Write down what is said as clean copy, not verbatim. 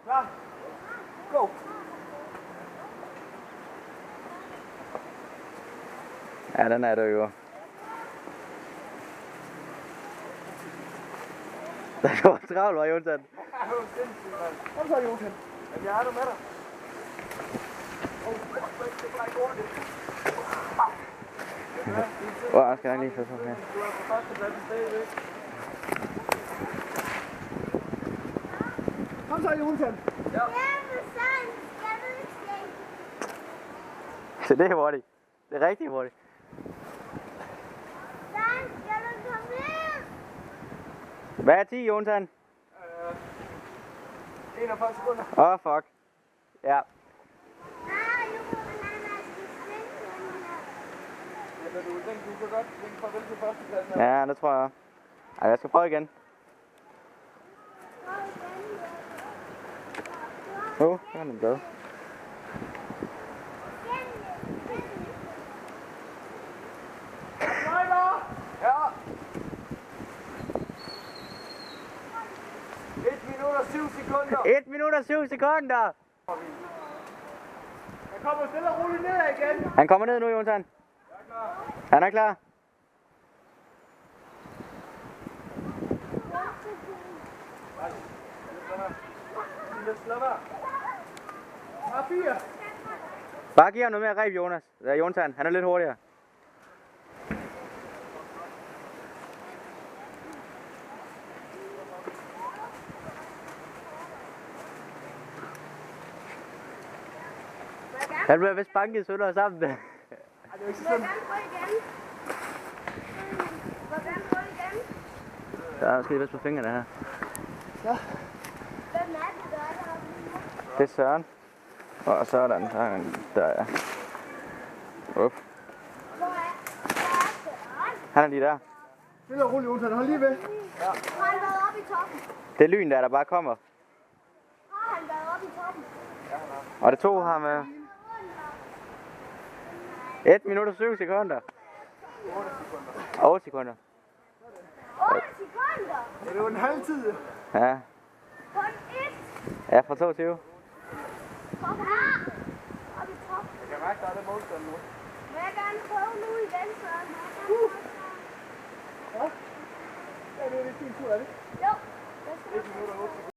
Klar. Go. Ja, den er der jo. Der går travlt, var Jonsen. Ja, det var sindssygt, mand. Kom så, Jonsen. Jamen, jeg er du med dig. Hvor skal jeg lige få sådan her? Du er på førstepladsen stadigvæk. Kom så, Jonsen. Ja. Så det er hurtigt. Det er rigtig hurtigt. Hvad er 10, Jonsen? 41 sekunder. Åh, fuck. Ja. Ja, du kan godt vinke farvel til førstepladsen. Ja, det tror jeg. Ej, jeg skal prøve igen. Så er den glad. Ja. 1 minut og 7 sekunder. 1 minut og 7 sekunder. Jeg kommer stille og roligt ned igen. Han kommer ned nu, Jonsen. Jeg er klar. Han er klar. Lad være. Har 4. Bare giv ham noget mere reb, Jonas. Det er Jonsen. Han er lidt hurtigere. Han bliver vist banket sønder sammen. Det er jo ikke så slemt. Der skal I vist på fingrene her. Ja. Det er Søren. Og sådan. Der er. Up. Han er lige der. Stille og roligt, Jonsen. Hold lige ved. Ja. Har han været oppe i toppen? Det er lyn der bare kommer. Har han været oppe i toppen? Og det tog ham 1 minut og 7 sekunder. 8 sekunder. 8 sekunder? Ja, det var en halv tid. Ja. Kun 1? Ja, fra 22. Top her? Oppe i toppen. Jeg kan mærke, der er det modstand nu. Må jeg gerne prøve nu igen, Søren? Ja, det er lidt fint tur, er det? Jo. 1 minut og 8 sekunder.